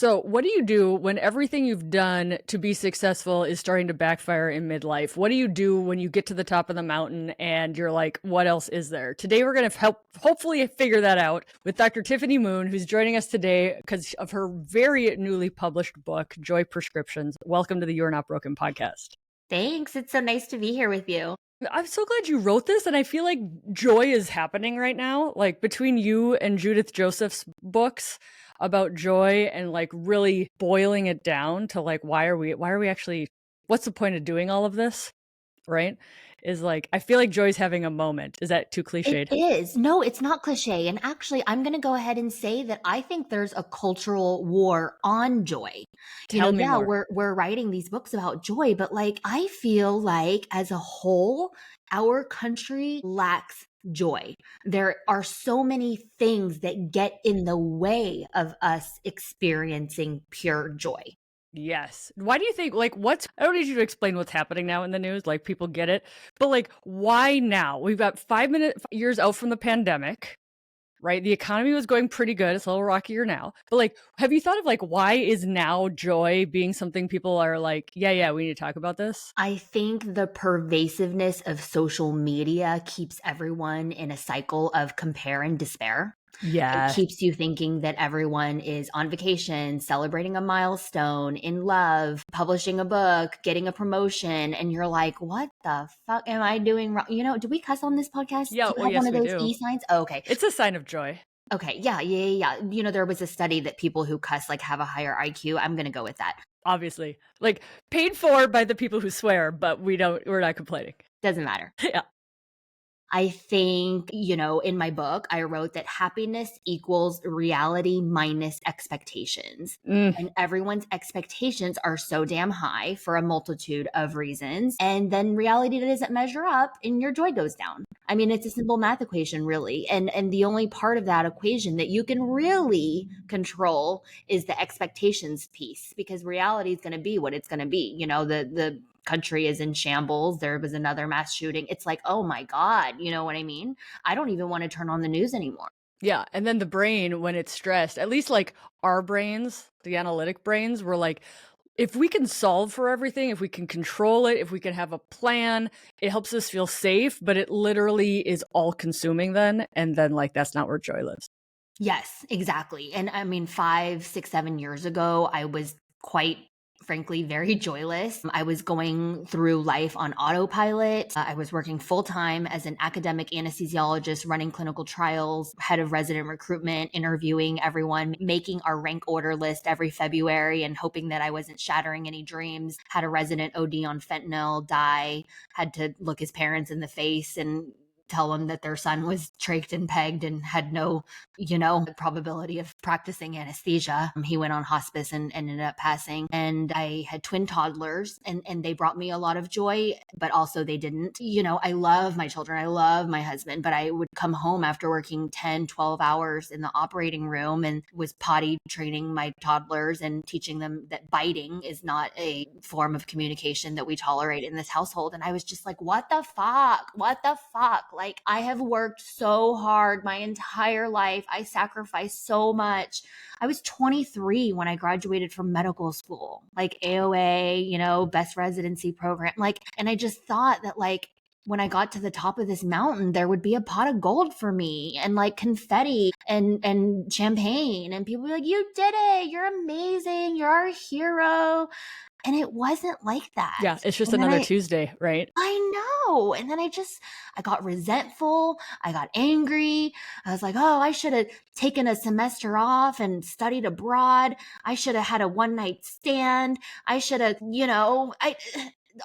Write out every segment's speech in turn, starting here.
So, what do you do when everything you've done to be successful is starting to backfire in midlife? What do you do when you get to the top of the mountain and you're like, what else is there? Today, we're going to help hopefully figure that out with Dr. Tiffany Moon, who's joining us today because of her very newly published book, Joy Prescriptions. Welcome to the You're Not Broken podcast. Thanks. It's so nice to be here with you. I'm so glad you wrote this, and I feel like joy is happening right now, like between you and Judith Joseph's books about joy and like really boiling it down to like why are we actually, what's the point of doing all of this, right? Is like I feel like joy's having a moment. Is that too It cliched? is. No, it's not cliche. And actually, I'm going to go ahead and say that I think there's a cultural war on joy. Tell me Yeah, more. we're writing these books about joy, but like I feel like as a whole, our country lacks joy. There are so many things that get in the way of us experiencing pure joy. Yes. Why do you think, like, I don't need you to explain what's happening now in the news. Like, people get it. But, like, why now? We've got 5 years out from the pandemic, right? The economy was going pretty good. It's a little rockier now. But, like, have you thought of, like, why is now joy being something people are like, yeah, we need to talk about this? I think the pervasiveness of social media keeps everyone in a cycle of compare and despair. It Yeah. keeps you thinking that everyone is on vacation, celebrating a milestone, in love, publishing a book, getting a promotion, and you're like, what the fuck am I doing wrong? Do we cuss on this podcast? Yeah. Do you Well, have one yes, of we those do. e-signs? Oh, okay. It's a sign of joy. Okay. Yeah. There was a study that people who cuss like have a higher IQ. I'm going to go with that. Obviously. Like, paid for by the people who swear, but we're not complaining. Doesn't matter. Yeah. I think, in my book, I wrote that happiness equals reality minus expectations. And everyone's expectations are so damn high for a multitude of reasons. And then reality doesn't measure up and your joy goes down. I mean, it's a simple math equation, really. And the only part of that equation that you can really control is the expectations piece, because reality is going to be what it's going to be. The country is in shambles. There was another mass shooting. It's like, oh my God, you know what I mean? I don't even want to turn on the news anymore. Yeah. And then the brain, when it's stressed, at least like our brains, the analytic brains, were like, if we can solve for everything, if we can control it, if we can have a plan, it helps us feel safe, but it literally is all consuming then. And then like, that's not where joy lives. Yes, exactly. And I mean, 5, 6, 7 years ago, I was quite frankly very joyless. I was going through life on autopilot. I was working full time as an academic anesthesiologist, running clinical trials, head of resident recruitment, interviewing everyone, making our rank order list every February and hoping that I wasn't shattering any dreams. Had a resident OD on fentanyl, die, had to look his parents in the face and tell them that their son was trached and pegged and had no, probability of practicing anesthesia. He went on hospice and ended up passing. And I had twin toddlers and they brought me a lot of joy, but also they didn't. I love my children. I love my husband, but I would come home after working 10, 12 hours in the operating room and was potty training my toddlers and teaching them that biting is not a form of communication that we tolerate in this household. And I was just like, what the fuck? What the fuck? Like, I have worked so hard my entire life. I sacrificed so much. I was 23 when I graduated from medical school, like AOA, best residency program. And I just thought that when I got to the top of this mountain, there would be a pot of gold for me and like confetti and champagne. And people would be like, you did it. You're amazing. You're our hero. And it wasn't like that. Yeah, it's just another Tuesday, right? I know. And then I got resentful. I got angry. I was like, oh, I should have taken a semester off and studied abroad. I should have had a one night stand. I should have,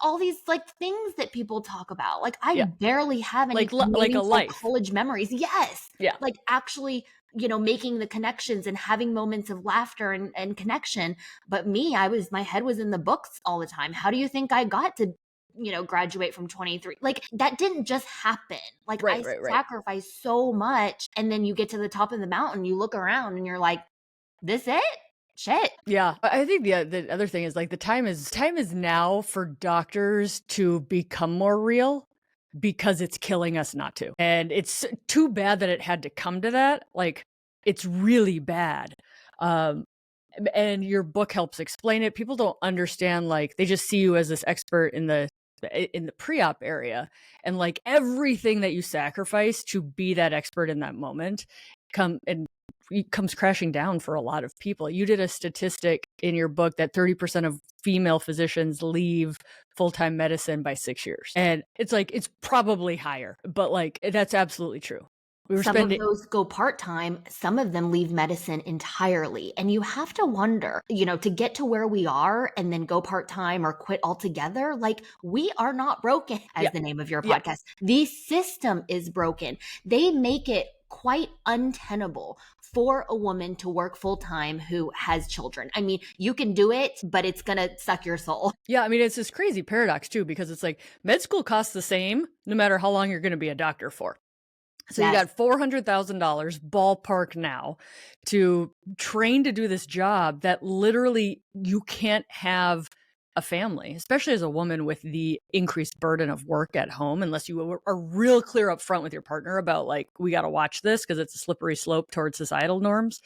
all these things that people talk about. I barely have any like a life. college memories. Yes. Yeah. Actually, making the connections and having moments of laughter and connection. But me, my head was in the books all the time. How do you think I got to, graduate from 23? That didn't just happen. Right. Sacrificed so much. And then you get to the top of the mountain, you look around and you're like, this it? Shit. Yeah. I think the other thing is the time is now for doctors to become more real, because it's killing us not to. And it's too bad that it had to come to that. It's really bad. And your book helps explain it. People don't understand, like, they just see you as this expert in the pre-op area, and like everything that you sacrifice to be that expert in that moment comes crashing down for a lot of people. You did a statistic in your book that 30% of female physicians leave full-time medicine by 6 years. And it's like, it's probably higher, but like, that's absolutely true. We were Some of spending those go part-time, some of them leave medicine entirely. And you have to wonder, to get to where we are and then go part-time or quit altogether, like, we are not broken, as Yeah. the name of your Yeah. podcast. The system is broken. They make it quite untenable for a woman to work full-time who has children. I mean, you can do it, but it's going to suck your soul. Yeah, I mean, it's this crazy paradox too, because it's like med school costs the same no matter how long you're going to be a doctor for. So you Yes. got $400,000 ballpark now to train to do this job that literally you can't have a family, especially as a woman with the increased burden of work at home, unless you are real clear up front with your partner about, like, we got to watch this because it's a slippery slope towards societal norms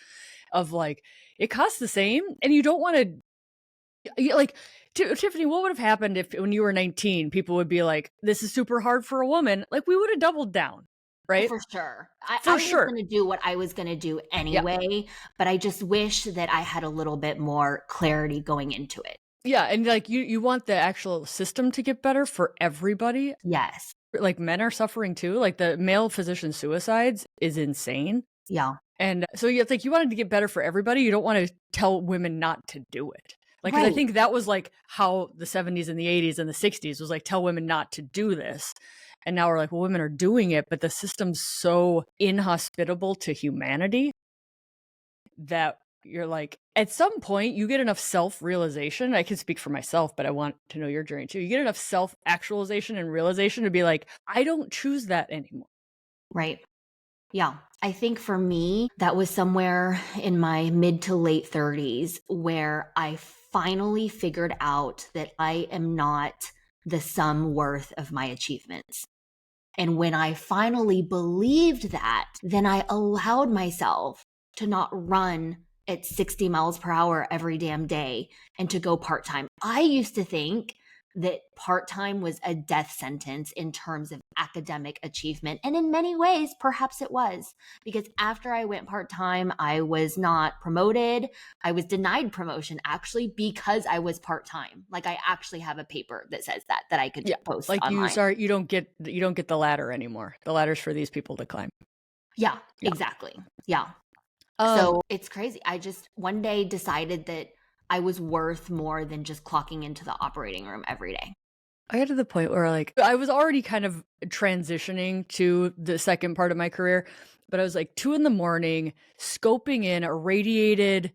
of like, it costs the same. And you don't want to, like, Tiffany, what would have happened if when you were 19, people would be like, this is super hard for a woman? Like, we would have doubled down. Right? For sure. I For was sure. going to do what I was going to do anyway, but I just wish that I had a little bit more clarity going into it. Yeah, and like you want the actual system to get better for everybody. Yes. Like, men are suffering too. Like, the male physician suicides is insane. Yeah. And so it's like, you wanted to get better for everybody. You don't want to tell women not to do it. Like, 'cause I Right. think that was like how the 70s and the 80s and the 60s was like, tell women not to do this. And now we're like, well, women are doing it, but the system's so inhospitable to humanity that you're like, at some point you get enough self-realization. I can speak for myself, but I want to know your journey too. You get enough self-actualization and realization to be like, I don't choose that anymore. Right. Yeah. I think for me, that was somewhere in my mid to late 30s where I finally figured out that I am not the sum worth of my achievements. And when I finally believed that, then I allowed myself to not run at 60 miles per hour every damn day and to go part-time. I used to think that part-time was a death sentence in terms of academic achievement. And in many ways, perhaps it was, because after I went part-time, I was not promoted. I was denied promotion actually because I was part-time. Like, I actually have a paper that says that I could post like online. you don't get the ladder anymore. The ladder's for these people to climb. Yeah. Exactly. Yeah. So it's crazy. I just one day decided that I was worth more than just clocking into the operating room every day. I got to the point where, like, I was already kind of transitioning to the second part of my career, but I was like 2 a.m, scoping in a radiated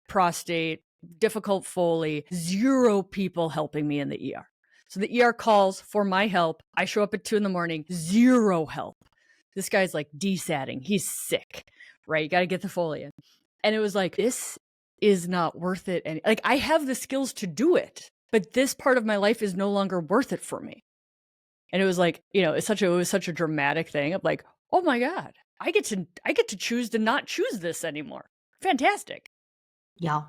prostate, difficult Foley, 0 people helping me in the ER. So the ER calls for my help. I show up at 2 a.m, 0 help. This guy's like desatting. He's sick, right? You got to get the Foley in. And it was like, this is not worth it. And like, I have the skills to do it, but this part of my life is no longer worth it for me. And it was like, it was such a dramatic thing of like, oh my God, I get to choose to not choose this anymore. Fantastic. Yeah.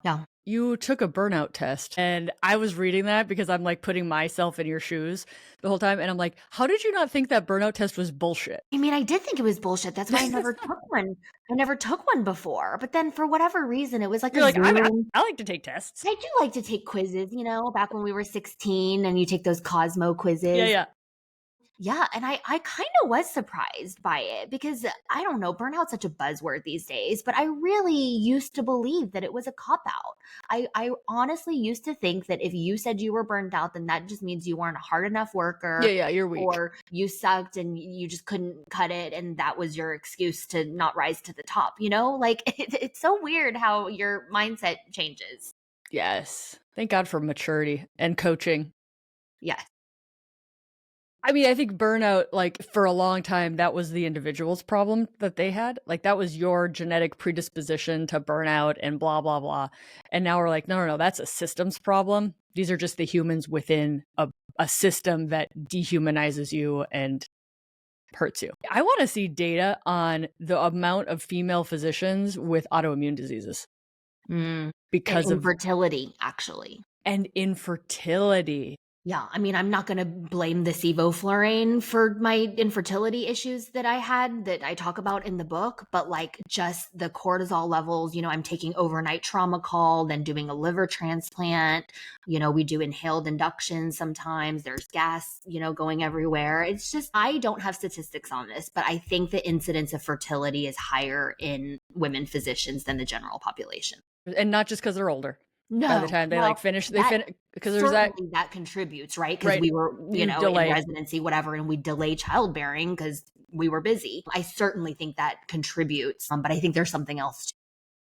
Yeah. You took a burnout test, and I was reading that because I'm like putting myself in your shoes the whole time. And I'm like, how did you not think that burnout test was bullshit? I mean, I did think it was bullshit. That's why I never took one. I never took one before. But then for whatever reason, it was like You're a like, Zoom. I like to take tests. I do like to take quizzes, back when we were 16 and you take those Cosmo quizzes. Yeah. Yeah, and I kind of was surprised by it because I don't know, burnout's such a buzzword these days, but I really used to believe that it was a cop out. I honestly used to think that if you said you were burned out, then that just means you weren't a hard enough worker. Yeah, you're weak. Or you sucked and you just couldn't cut it, and that was your excuse to not rise to the top. Like it's so weird how your mindset changes. Yes. Thank God for maturity and coaching. Yes. I mean, I think burnout, like, for a long time, that was the individual's problem that they had. Like, that was your genetic predisposition to burnout and blah, blah, blah. And now we're like, no, that's a systems problem. These are just the humans within a system that dehumanizes you and hurts you. I want to see data on the amount of female physicians with autoimmune diseases. Mm. And because of infertility, actually. and infertility. Yeah, I mean, I'm not gonna blame the sevoflurane for my infertility issues that I had that I talk about in the book, but, like, just the cortisol levels, I'm taking overnight trauma call, then doing a liver transplant, we do inhaled induction sometimes, there's gas, going everywhere. It's just I don't have statistics on this, but I think the incidence of fertility is higher in women physicians than the general population. And not just because 'cause they're older. By the No, time they, well, like, finish they that finish because there's that. certainly that contributes, right? Because Right. we were, You in delay. residency, whatever, and we delay childbearing because we were busy. I certainly think that contributes, but I think there's something else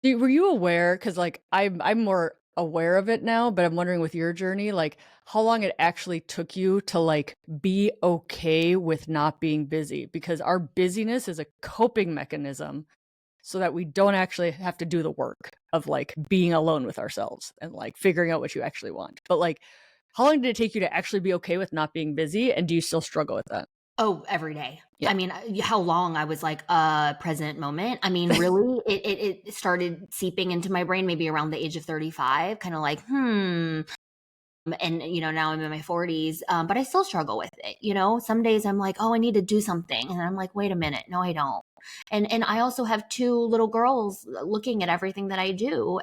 too. Were you aware? Because like, I'm more aware of it now, but I'm wondering with your journey, like, how long it actually took you to, like, be okay with not being busy? Because our busyness is a coping mechanism so that we don't actually have to do the work of, like, being alone with ourselves and, like, figuring out what you actually want. But, like, how long did it take you to actually be okay with not being busy, and do you still struggle with that? Oh, every day. Yeah. I mean, how long I was like, present moment. I mean, really, it started seeping into my brain maybe around the age of 35, kind of like, and now I'm in my 40s, but I still struggle with it. Some days I'm like, oh, I need to do something, and I'm like, wait a minute, no, I don't. And I also have two little girls looking at everything that I do.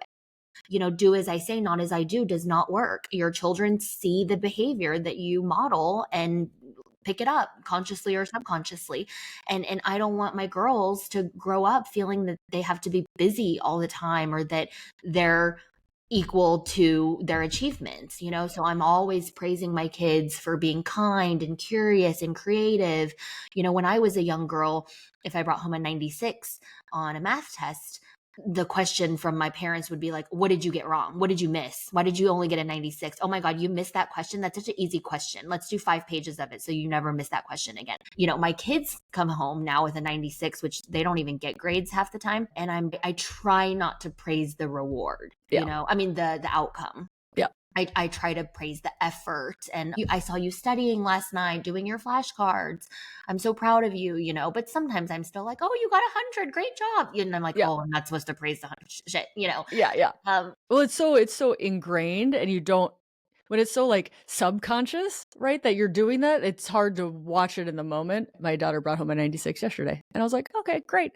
Do as I say, not as I do does not work. Your children see the behavior that you model and pick it up consciously or subconsciously. And I don't want my girls to grow up feeling that they have to be busy all the time or that they're equal to their achievements. So I'm always praising my kids for being kind and curious and creative. When I was a young girl, if I brought home a 96 on a math test, the question from my parents would be like, what did you get wrong? What did you miss? Why did you only get a 96? Oh my God, you missed that question. That's such an easy question. Let's do 5 pages of it so you never miss that question again. My kids come home now with a 96, which they don't even get grades half the time. And I try not to praise the reward, Yeah. I mean, the outcome. Yeah. I try to praise the effort. And I saw you studying last night, doing your flashcards. I'm so proud of you. But sometimes I'm still like, oh, you got 100. Great job. And I'm like, Yeah. oh, I'm not supposed to praise the 100 shit. Yeah, yeah. Um, Well, it's so ingrained, and you don't when it's so, like, subconscious, right, that you're doing that, it's hard to watch it in the moment. My daughter brought home a 96 yesterday, and I was like, "Okay, great."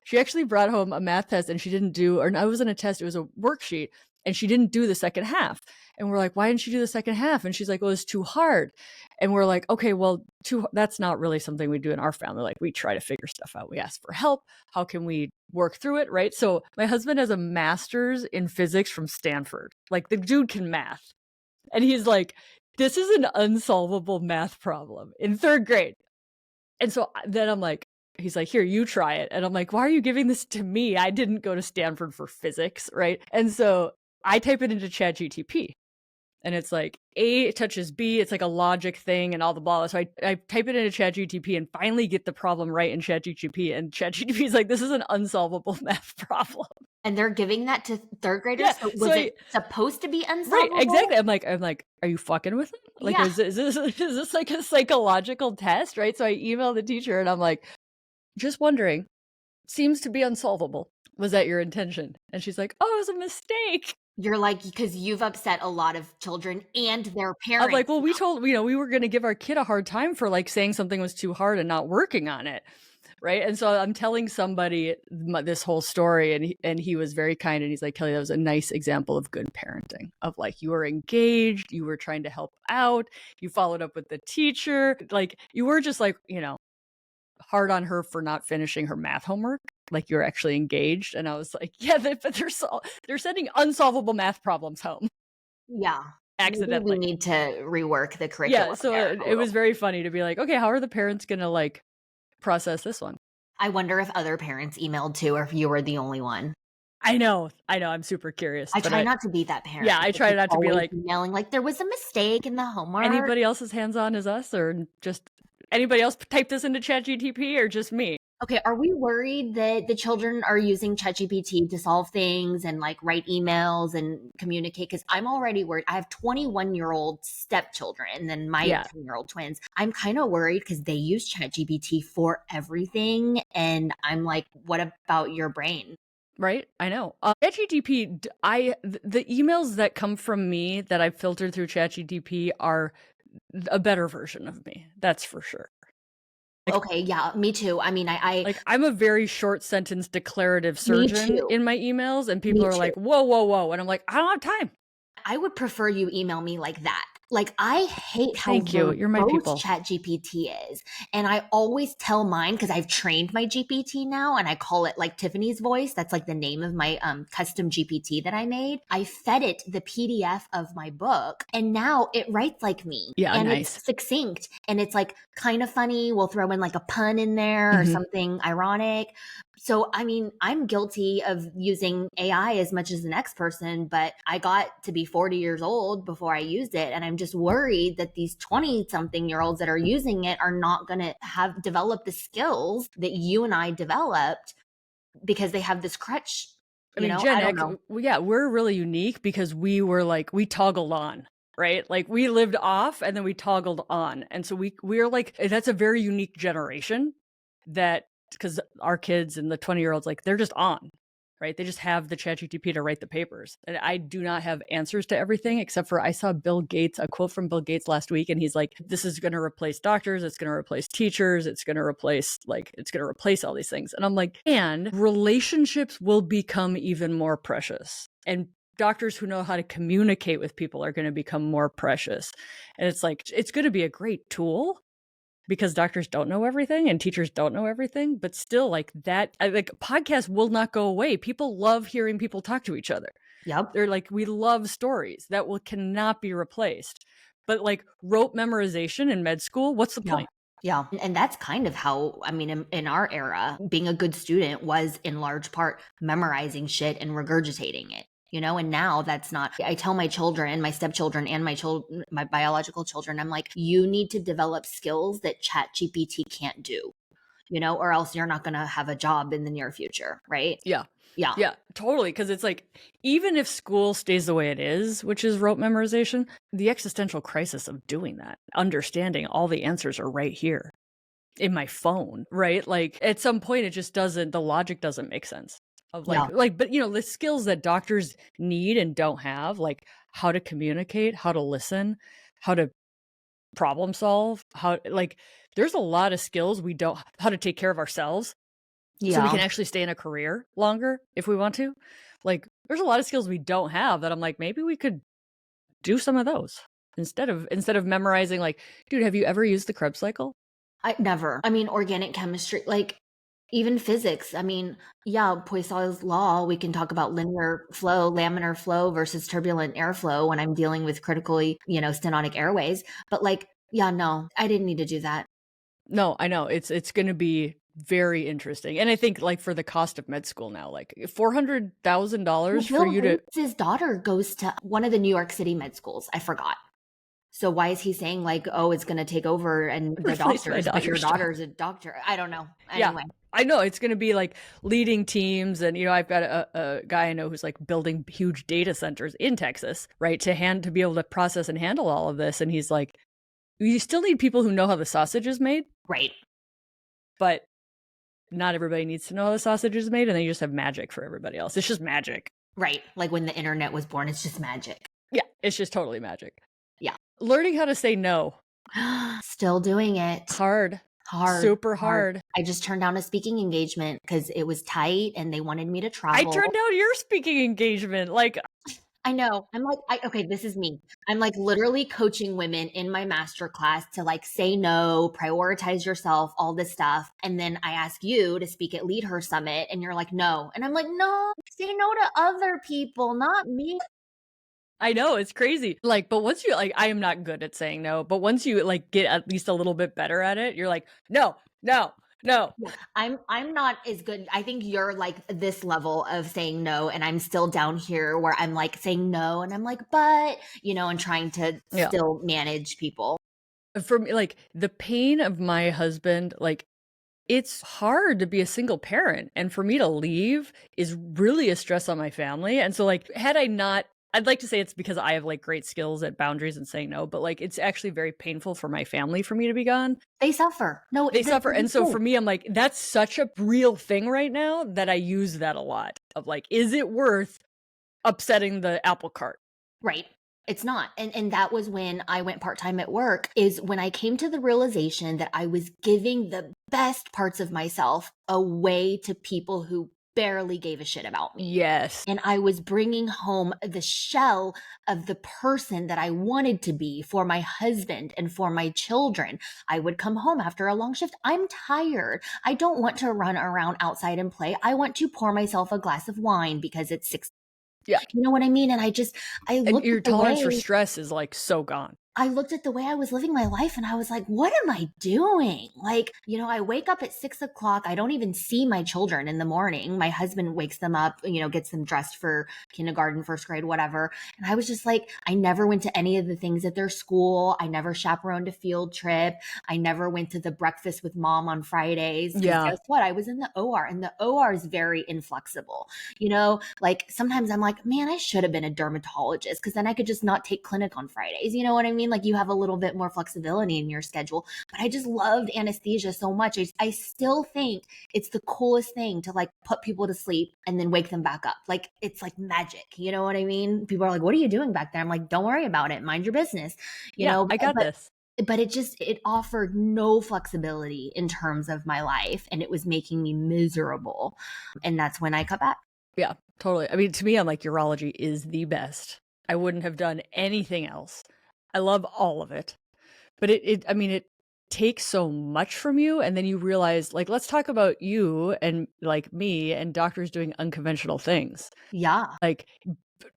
She actually brought home a math test, and she didn't do or no, it wasn't a test, it was a worksheet, and she didn't do the second half, and we're like, "Why didn't she do the second half?" And she's like, "Well, it's too hard." And we're like, "Okay, well, that's not really something we do in our family, like, we try to figure stuff out, we ask for help, how can we work through it," right? So, my husband has a master's in physics from Stanford, like, the dude can math, and he's like, "This is an unsolvable math problem in 3rd grade." And so then I'm like he's like, "Here, you try it." And I'm like, "Why are you giving this to me? I didn't go to Stanford for physics," right? And so I type it into ChatGTP, and it's like A touches B, it's like a logic thing and all the blah. So I type it into ChatGTP and finally get the problem right in ChatGTP, and ChatGTP is like, "This is an unsolvable math problem." and they're giving that to third Yeah, graders. So so was it supposed to be right, exactly. unsolvable? I'm like, "Are you fucking with him? Like, Yeah. is this is this like a psychological test?" Right? So I email the teacher and I'm like, "Just wondering, seems to be unsolvable. Was that your intention?" And she's like, "Oh, it was a mistake." You're like, because you've upset a lot of children and their I'm like, parents. "Well, we were gonna give our kid a hard time for, like, saying something was too hard and not working on it." Right? And so I'm telling somebody this whole story, and he was very kind, and he's like, "Kelly, that was a nice example of good parenting, of, like, you were engaged, you were trying to help out, you followed up with the teacher, like, you were just, like, hard on her for not finishing her math homework, like, you're actually engaged." And I was like, "Yeah, but they're sending unsolvable math problems home Yeah. Maybe we accidentally." need to rework the Yeah, curriculum so there a it little. was very funny to be like, "Okay, how are the parents gonna, like, process this one?" I wonder if other parents emailed too, or if you were the only one. I know, I'm super curious, I but try not to be that yeah, parent I that's try just not to be always like, emailing, like, "There was a mistake in the homework." "Anybody else as hands-on as us, or just anybody else type this into ChatGTP, or just me?" Okay, are we worried that the children are using ChatGPT to solve things and, like, write emails and communicate? Because I'm already worried. I have 21-year-old stepchildren and then my Yeah. 10-year-old twins. I'm kinda worried because they use ChatGPT for everything, and I'm like, "What about your brain?" Right? I know. ChatGPT, the emails that come from me that I've filtered through ChatGPT are a better version of me. That's for sure. Like Okay, yeah, me too. I mean, I like, I'm a very short sentence declarative me surgeon too. in my emails, and people Me are too. like, "Whoa, whoa, whoa," and I'm like, "I don't have time." I would prefer you email me like that. Like, I hate how Thank you. You're my verbose people. ChatGPT is. And I always tell mine because I've trained my GPT now and I call it like Tiffany's voice. That's like the name of my custom GPT that I made. I fed it the PDF of my book and now it writes like me. Yeah, And it's nice. succinct and it's like kind of funny. We'll throw in like a pun in there or Mhm. something ironic. So, I mean, I'm guilty of using AI as much as the next person, but I got to be 40 years old before I used it. And I'm just worried that these 20 something year olds that are using it are not going to have developed the skills that you and I developed because they have this crutch. I mean, I Gen don't X, know. yeah, we're really unique because we were like, we toggled on, right? Like we lived off and then we toggled on. And so we're like, that's a very unique generation that, because our kids and the 20-year-olds, like they're just on, right? They just have the ChatGPT to write the papers. And I do not have answers to everything except for I saw Bill Gates, a quote from Bill Gates last week. And he's like, this is going to replace doctors. It's going to replace teachers. It's going to replace all these things. And I'm like, and relationships will become even more precious. And doctors who know how to communicate with people are going to become more precious. And it's like, it's going to be a great tool because doctors don't know everything and teachers don't know everything, but still like that, like podcasts will not go away. People love hearing people talk to each other. Yep. They're like, we love stories that cannot be replaced. But like rote memorization in med school, what's the Yeah. point? Yeah. And that's kind of how, I mean, in our era, being a good student was in large part memorizing shit and regurgitating it. And now that's not. I tell my children, my stepchildren, and my biological children, I'm like, you need to develop skills that Chat GPT can't do, or else you're not going to have a job in the near future. Right. Yeah. Yeah. Yeah, totally. Because it's like, even if school stays the way it is, which is rote memorization, the existential crisis of doing that, understanding all the answers are right here in my phone, right? Like at some point, it just doesn't, the logic doesn't make sense of Yeah. but the skills that doctors need and don't have, like how to communicate, how to listen, how to problem solve, there's a lot of skills we don't, how to take care of ourselves so we Yeah. can actually stay in a career longer if we want to. Like there's a lot of skills we don't have that I'm like, maybe we could do some of those instead of memorizing. Like, dude, have you ever used the Krebs cycle? I never. I mean, organic chemistry, like even physics. I mean, yeah, Poisson's law, we can talk about linear flow, laminar flow versus turbulent airflow when I'm dealing with critically, stenotic airways. But like, yeah, no, I didn't need to do that. No, I know. It's going to be very interesting. And I think like for the cost of med school now, like Well, $400,000 for Bill you to Gates' daughter goes to one of the New York City med schools. I forgot. So why is he saying like, oh, it's going to take over and the replace my doctors, but your daughter's job. daughter's a doctor? I don't know. Yeah. Anyway, I know it's going to be like leading teams. And, I've got a guy I know who's like building huge data centers in Texas, right? To be able to process and handle all of this. And he's like, you still need people who know how the sausage is made, right. but not everybody needs to know how the sausage is made. And then you just have magic for everybody else. It's just magic. Right. Like when the internet was born, it's just magic. Yeah. It's just totally magic. Yeah. Learning how to say no. Still doing it. Hard. Super hard. I just turned down a speaking engagement because it was tight and they wanted me to travel. I turned down your speaking engagement. Like, I know. I'm like, okay, this is me. I'm like literally coaching women in my master class to like say no, prioritize yourself, all this stuff. And then I ask you to speak at Lead Her Summit and you're like, no. And I'm like, no, say no to other people, not me. I know, it's crazy. Like, but once you I am not good at saying no, but once you like get at least a little bit better at it, you're like, no, no, no. Yeah, I'm not as good. I think you're like this level of saying no, and I'm still down here where I'm like saying no, and I'm like, but and trying to still manage people. For me, like the pain of my husband, like it's hard to be a single parent, and for me to leave is really a stress on my family. And so, like, had I not I'd like to say it's because I have, like, great skills at boundaries and saying no, but, like, it's actually very painful for my family for me to be gone. They suffer. No, They they suffer, and so do. for me, I'm like, that's such a real thing right now that I use that a lot of, like, is it worth upsetting the apple cart? Right. It's not. And that was when I went part-time at work, is when I came to the realization that I was giving the best parts of myself away to people who barely gave a shit about me. Yes. And I was bringing home the shell of the person that I wanted to be for my husband and for my children. I would come home after a long shift. I'm tired. I don't want to run around outside and play. I want to pour myself a glass of wine because it's 6. Yeah, You know what I mean? And I and looked your at the tolerance for way stress is, like, so gone. I looked at the way I was living my life and I was like, what am I doing? Like, I wake up at 6 o'clock. I don't even see my children in the morning. My husband wakes them up, gets them dressed for kindergarten, first grade, whatever. And I was just like, I never went to any of the things at their school. I never chaperoned a field trip. I never went to the breakfast with mom on Fridays. Because Yeah. guess what? I was in the OR, and the OR is very inflexible. Like sometimes I'm like, man, I should have been a dermatologist because then I could just not take clinic on Fridays. You know what I mean? Like you have a little bit more flexibility in your schedule. But I just loved anesthesia so much. I still think it's the coolest thing to like put people to sleep and then wake them back up. Like it's like magic. You know what I mean? People are like, what are you doing back there? I'm like, don't worry about it. Mind your business. Yeah, I got But this. it offered no flexibility in terms of my life, and it was making me miserable. And that's when I cut back. Yeah, totally. I mean, to me, I'm like, urology is the best. I wouldn't have done anything else. I love all of it. But I mean, it takes so much from you, and then you realize, like, let's talk about you and, like, me and doctors doing unconventional things. Yeah. Like,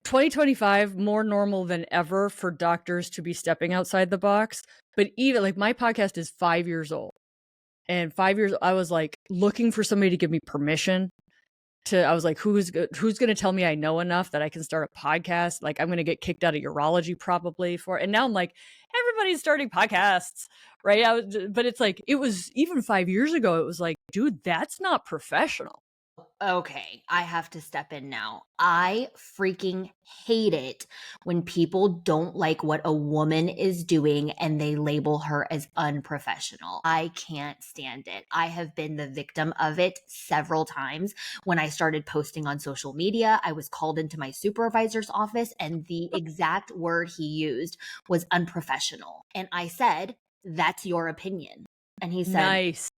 2025, more normal than ever for doctors to be stepping outside the box, but even like, my podcast is 5 years old, and 5 years I was, like, looking for somebody to give me permission I was like, who's gonna tell me I know enough that I can start a podcast? Like, I'm gonna get kicked out of urology probably for and now I'm like, everybody's starting podcasts, right? But it's like, it was even 5 years ago, it was like, dude, that's not professional. Okay, I have to step in now. I freaking hate it when people don't like what a woman is doing and they label her as unprofessional. I can't stand it. I have been the victim of it several times. When I started posting on social media, I was called into my supervisor's office, and the exact word he used was unprofessional. And I said, that's your opinion. And he said, Nice.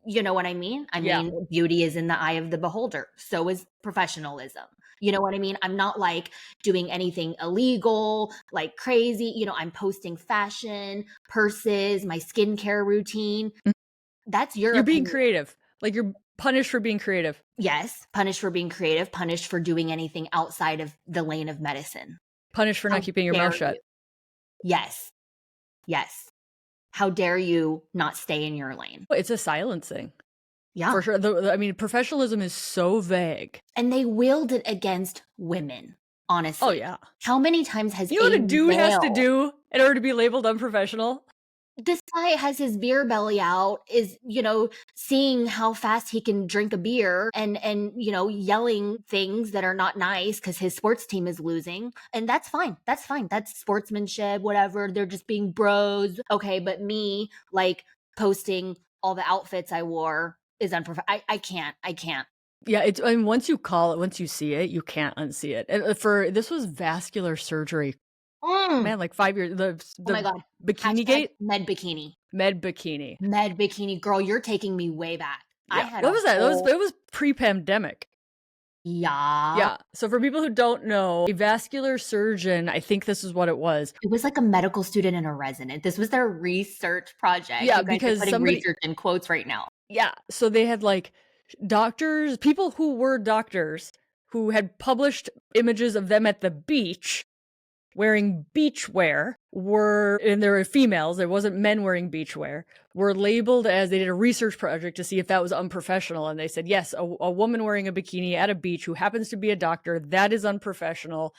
you know what I mean? I Yeah. mean, beauty is in the eye of the beholder. So is professionalism. You know what I mean? I'm not like doing anything illegal, like crazy. I'm posting fashion, purses, my skincare routine. Mm. That's your You're being opinion. creative. Like, you're punished for being creative. Yes, punished for being creative, punished for doing anything outside of the lane of medicine. Punished for not How keeping your mouth dare shut. you? Yes, yes. How dare you not stay in your lane? It's a silencing. Yeah. For sure. I mean, professionalism is so vague. And they wield it against women, honestly. Oh, yeah. How many times has You know a what a dude has to male, do in order to be labeled unprofessional? this guy has his beer belly out, is, seeing how fast he can drink a beer and, yelling things that are not nice because his sports team is losing. And that's fine. That's fine. That's sportsmanship, whatever. They're just being bros. Okay. But me, like, posting all the outfits I wore is unprofessional. I can't. Yeah, I mean, once you see it, you can't unsee it. And this was vascular surgery. Mm. Man, like 5 years, Oh my the God. bikini Hashtag gate, med bikini. med bikini. Med bikini. Girl, you're taking me way back. I Yeah. had What a was that? whole, It was pre-pandemic. yeah. Yeah. So for people who don't know, a vascular surgeon, I think this is what it was. It was like a medical student and a resident. This was their research project. Yeah, You guys are because putting research in quotes right now. yeah, so they had like people who were doctors who had published images of them at the beach wearing beach wear and there were females, there wasn't men wearing beach wear, were labeled as, they did a research project to see if that was unprofessional. And they said, yes, a woman wearing a bikini at a beach who happens to be a doctor, that is unprofessional.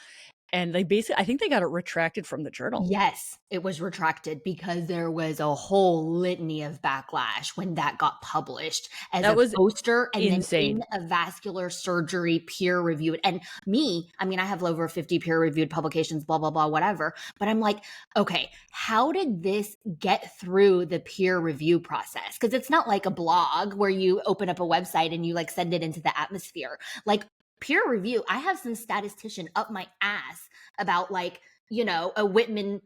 And they basically, I think they got it retracted from the journal. Yes, it was retracted because there was a whole litany of backlash when that got published as That a was poster and then in insane. a vascular surgery peer reviewed. And me, I mean, I have over 50 peer reviewed publications, blah, blah, blah, whatever. But I'm like, okay, how did this get through the peer review process? Because it's not like a blog where you open up a website and you like send it into the atmosphere. Like peer review, I have some statistician up my ass about like, you know, a Whitman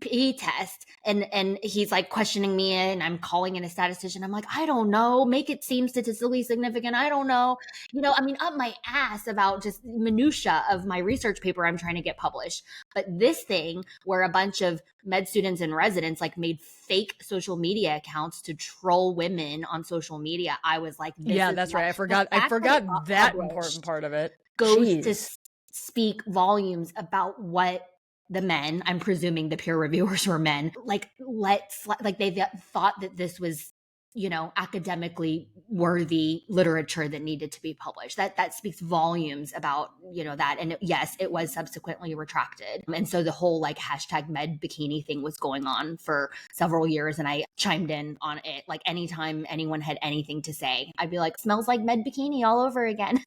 test and he's like questioning me and I'm calling in a statistician. I'm like, I don't know, make it seem statistically significant. I don't know. You know, I mean, up my ass about just minutia of my research paper I'm trying to get published. But this thing where a bunch of med students and residents like made fake social media accounts to troll women on social media, I was like, this Yeah, is that's what, right. I the forgot. I fact that it forgot got that important published part of it. goes to Jeez. speak volumes about what the men, I'm presuming the peer reviewers were men, like they thought that this was, you know, academically worthy literature that needed to be published. That speaks volumes about, you know, that. And yes, it was subsequently retracted. And so the whole like hashtag med bikini thing was going on for several years. And I chimed in on it. Like anytime anyone had anything to say, I'd be like, smells like med bikini all over again.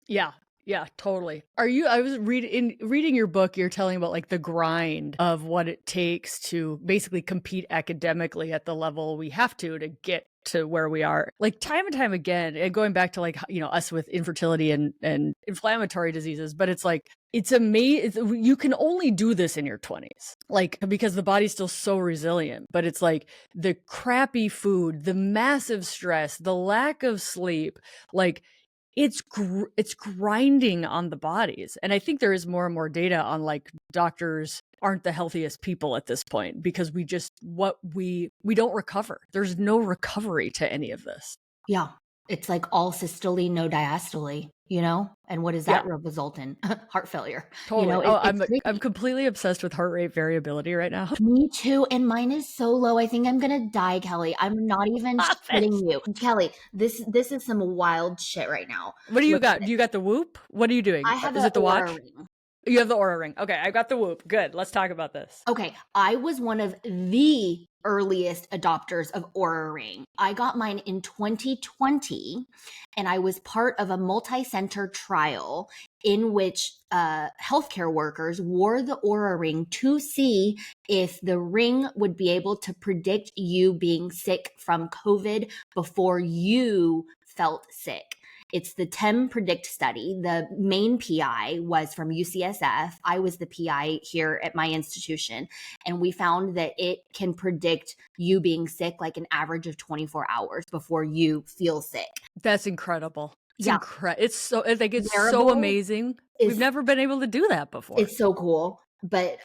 Yeah. Yeah, totally. I was reading your book, you're telling about like the grind of what it takes to basically compete academically at the level we have to get to where we are. Like time and time again, and going back to like, you know, us with infertility and inflammatory diseases, but it's like, it's amazing. You can only do this in your 20s, like, because the body's still so resilient. But it's like the crappy food, the massive stress, the lack of sleep, like, it's grinding on the bodies. And I think there is more and more data on like doctors aren't the healthiest people at this point because we don't recover. There's no recovery to any of this. Yeah. It's like all systole, no diastole, you know? And what does Yeah, that result in? Heart failure. You totally. know, Oh, it's I'm crazy. completely obsessed with heart rate variability right now. Me too. And mine is so low. I think I'm gonna die, Kelly. I'm not even Stop shitting it. you. Kelly, this is some wild shit right now. What do you Look at got? this. Do you got the Whoop? What are you doing? I have Is an it the aura watch? ring. You have the Aura Ring. Okay, I got the Whoop. Good. Let's talk about this. Okay, I was one of the earliest adopters of Aura Ring. I got mine in 2020, and I was part of a multi-center trial in which healthcare workers wore the Aura Ring to see if the ring would be able to predict you being sick from COVID before you felt sick. It's the TEM Predict study. The main PI was from UCSF. I was the PI here at my institution. And we found that it can predict you being sick like an average of 24 hours before you feel sick. That's incredible. It's Yeah. incredible. It's so, I think it's so Wearable amazing. We've is, never been able to do that before. it's so cool. But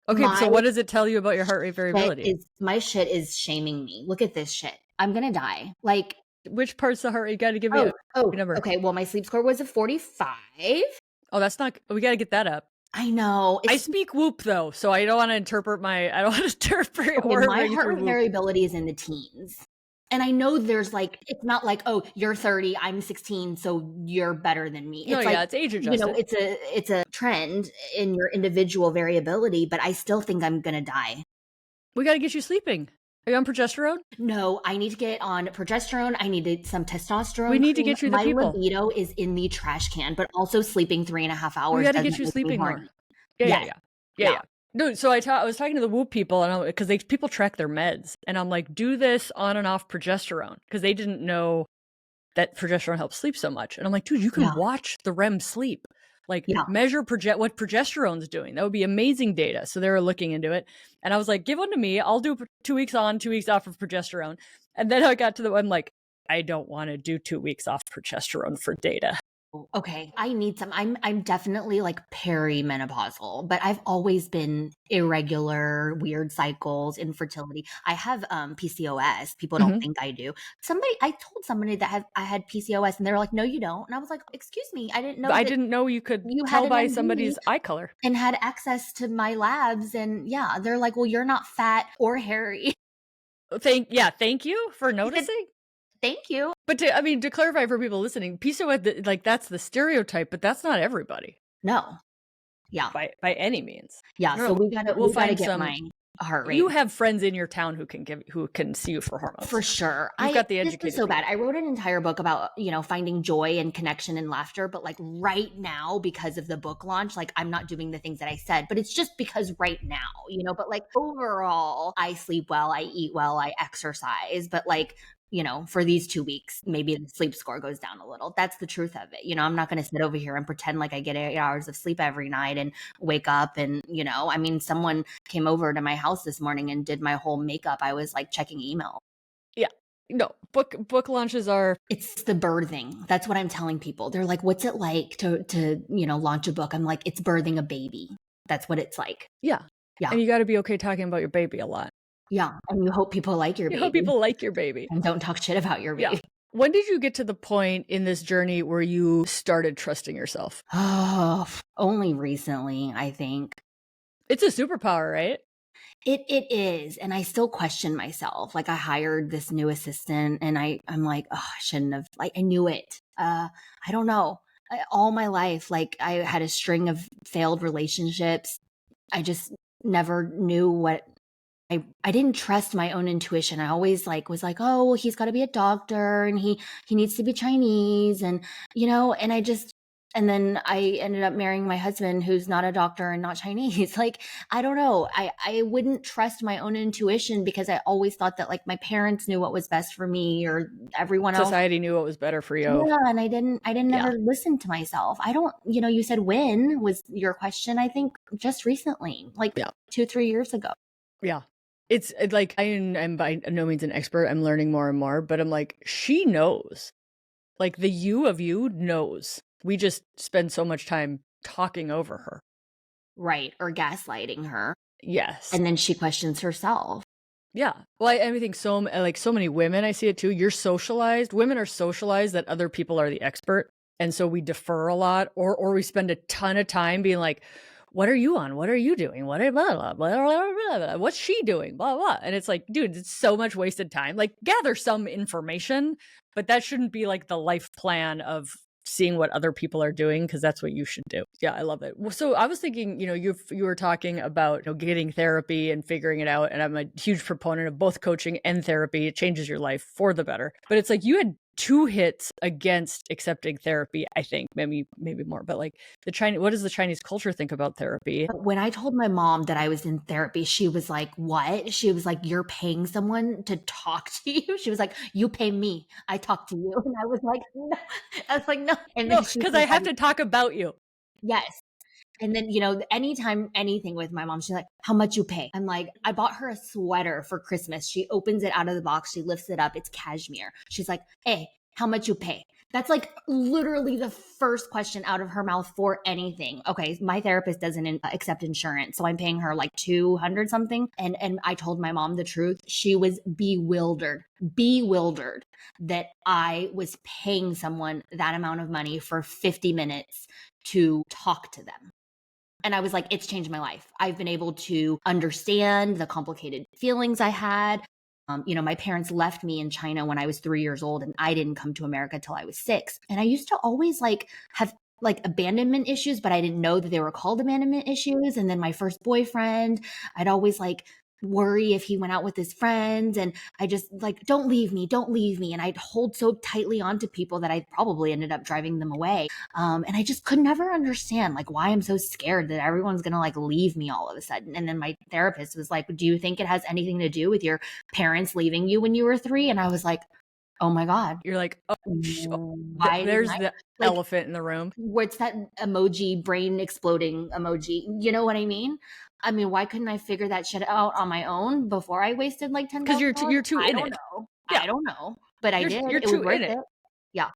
Okay, my so what does it tell you about your heart rate variability? my shit is shaming me. Look at this shit. I'm going to die. Like, Which part's the heart rate? You got to give me a number. okay. Well, my sleep score was a 45. Oh, that's not, we got to get that up. I know. I speak Whoop though, so I don't want to interpret Okay, Aura my Ring heart through rate Whoop. variability is in the teens. And I know there's like, it's not like, oh, you're 30, I'm 16, so you're better than me. It's No, like, yeah, it's age you know, adjusted. it's a trend in your individual variability, but I still think I'm gonna die. We got to get you sleeping. Are you on progesterone? No, I need to get on progesterone. I need some testosterone. We need to cream. get you the My people. libido is in the trash can, but also sleeping 3.5 hours We got to doesn't get you make me sleeping more. horny. Yeah. Yes. Yeah. No, so I was talking to the Whoop people, and because people track their meds, and I'm like, do this on and off progesterone, because they didn't know that progesterone helps sleep so much. And I'm like, dude, you can watch the REM sleep, like measure what progesterone's doing. That would be amazing data. So they were looking into it, and I was like, give one to me. I'll do 2 weeks on, 2 weeks off of progesterone. And then I got to I'm like, I don't want to do 2 weeks off progesterone for data. Okay, I need some. I'm definitely like perimenopausal, but I've always been irregular, weird cycles, infertility. I have PCOS. People don't think I do. I told somebody that I had PCOS, and they were like, "No, you don't." And I was like, "Excuse me, I didn't know. I didn't know you could tell by somebody's eye color and had access to my labs." And yeah, they're like, "Well, you're not fat or hairy." Thank you for noticing. Thank you. But to clarify for people listening, PCOS, like that's the stereotype, but that's not everybody. No. Yeah. by any means. Yeah. No, So no, we gotta we'll we gotta find get some. my heart rate. You have friends in your town who can see you for For hormones. sure. You've got the This was educated so bad. people. I wrote an entire book about, finding joy and connection and laughter, but like right now because of the book launch, like I'm not doing the things that I said, but it's just because right now, but like overall, I sleep well, I eat well, I exercise, but like for these 2 weeks, maybe the sleep score goes down a little. That's the truth of it. I'm not going to sit over here and pretend like I get 8 hours of sleep every night and wake up and, I mean, someone came over to my house this morning and did my whole makeup. I was like checking email. Yeah. No, book launches are. It's the birthing. That's what I'm telling people. They're like, what's it like to launch a book? I'm like, it's birthing a baby. That's what it's like. Yeah. Yeah. And you got to be okay talking about your baby a lot. Yeah. And you hope people like your You baby. hope people like your baby. And don't talk shit about your baby. Yeah. When did you get to the point in this journey where you started trusting yourself? Oh, only recently, I think. It's a superpower, right? It is. And I still question myself. Like I hired this new assistant and I'm like, oh, I shouldn't have, like, I knew it. I don't know. All my life, like I had a string of failed relationships. I just never knew what I didn't trust my own intuition. I always was like, oh, well, he's got to be a doctor and he needs to be Chinese and and then I ended up marrying my husband who's not a doctor and not Chinese. Like, I don't know. I wouldn't trust my own intuition because I always thought that like my parents knew what was best for me or everyone else. Society knew what was better for you. Yeah, and I didn't ever listen to myself. I don't, you said when was your question? I think just recently, like 2-3 years ago. Yeah. It's like I am by no means an expert. I'm learning more and more, but I'm like, she knows. Like the you of you knows. We just spend so much time talking over her. Right. Or gaslighting her. Yes. And then she questions herself. Yeah. Well, I think so many women, I see it too. Women are socialized that other people are the expert. And so we defer a lot or we spend a ton of time being like, what are you on? What are you doing? What are blah, blah, blah, blah, blah, blah. What's she doing? Blah, blah. And it's like, dude, it's so much wasted time. Like gather some information, but that shouldn't be like the life plan of seeing what other people are doing because that's what you should do. Yeah, I love it. So I was thinking, you were talking about getting therapy and figuring it out, and I'm a huge proponent of both coaching and therapy. It changes your life for the better. But it's like you had 2 hits against accepting therapy, I think, maybe more. But like what does the Chinese culture think about therapy? When I told my mom that I was in therapy, she was like, what? She was like, you're paying someone to talk to you? She was like, you pay me, I talk to you. And I was like, no. I was like, no. And then because I have to talk about you. Yes. And then, anytime anything with my mom, she's like, how much you pay? I'm like, I bought her a sweater for Christmas. She opens it out of the box. She lifts it up. It's cashmere. She's like, hey, how much you pay? That's like literally the first question out of her mouth for anything. Okay. My therapist doesn't accept insurance. So I'm paying her like 200 something. And I told my mom the truth. She was bewildered that I was paying someone that amount of money for 50 minutes to talk to them. And I was like, it's changed my life. I've been able to understand the complicated feelings I had. My parents left me in China when I was 3 years old and I didn't come to America till I was 6. And I used to always have abandonment issues, but I didn't know that they were called abandonment issues. And then my first boyfriend, I'd always worry if he went out with his friends. And I just don't leave me. And I'd hold so tightly onto people that I probably ended up driving them away. And I just could never understand why I'm so scared that everyone's going to leave me all of a sudden. And then my therapist was like, do you think it has anything to do with your parents leaving you when you were 3? And I was like, oh my God. You're like, why there's the elephant in the room. What's that emoji, brain exploding emoji? You know what I mean? I mean, why couldn't I figure that shit out on my own before I wasted $10,000? Because you're too in it. Know. Yeah. I don't know. But I did. You're too in it. Yeah.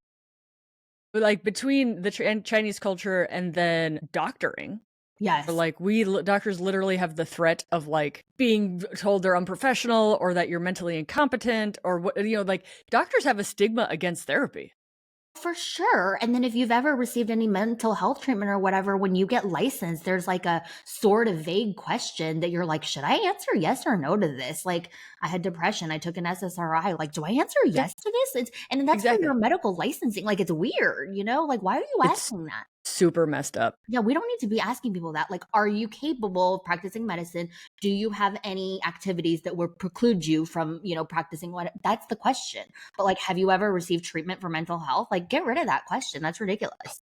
But between the Chinese culture and then doctoring. Yes. Doctors literally have the threat of being told they're unprofessional or that you're mentally incompetent or what, doctors have a stigma against therapy. For sure. And then if you've ever received any mental health treatment or whatever, when you get licensed, there's a sort of vague question that you're like, should I answer yes or no to this? I had depression. I took an SSRI. Do I answer yes to this? And that's for your medical licensing. It's weird, why are you asking that? super messed up. Yeah, we don't need to be asking people that. Like, are you capable of practicing medicine? Do you have any activities that would preclude you from, practicing what? That's the question. But like, have you ever received treatment for mental health? Like, get rid of that question. That's ridiculous.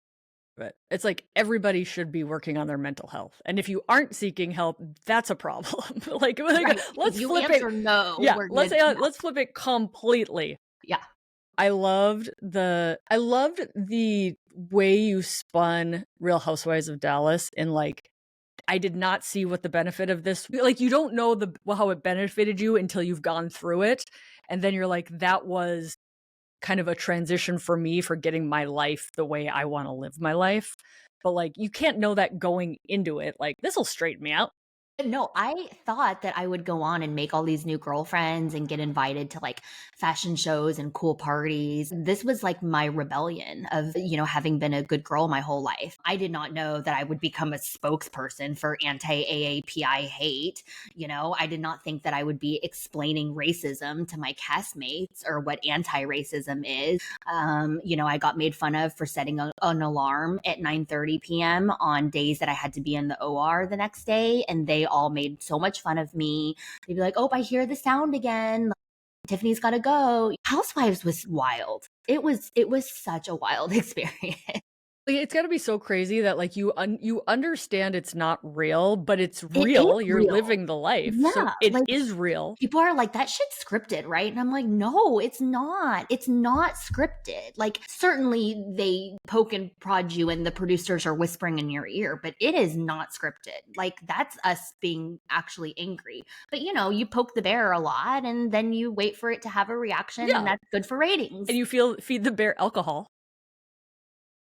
But it's like everybody should be working on their mental health. And if you aren't seeking help, that's a problem. Right. If let's you flip it. answer no, Yeah, we're let's good. say Yeah. let's flip it completely. Yeah. I loved the way you spun Real Housewives of Dallas, and like I did not see what the benefit of this, like, you don't know how it benefited you until you've gone through it, and then you're like, that was kind of a transition for me for getting my life the way I want to live my life. But like, you can't know that going into it. Like, this will straighten me out. No, I thought that I would go on and make all these new girlfriends and get invited to like fashion shows and cool parties. This was like my rebellion of, having been a good girl my whole life. I did not know that I would become a spokesperson for anti AAPI hate. I did not think that I would be explaining racism to my castmates or what anti racism is. I got made fun of for setting an alarm at 9:30 p.m. on days that I had to be in the OR the next day. And they all made so much fun of me. They'd be like, oh, I hear the sound again. Tiffany's got to go. Housewives was wild. It was such a wild experience. Like, it's got to be so crazy that like you understand it's not real, but it's It is real. You're real. living the life. So Yeah, it like is real. people are like, that shit's scripted, right? And I'm like, no, it's not. It's not scripted. Like, certainly they poke and prod you and the producers are whispering in your ear, but it is not scripted. Like, that's us being actually angry. But you poke the bear a lot and then you wait for it to have a reaction, Yeah. and that's good for ratings. And you feed the bear alcohol.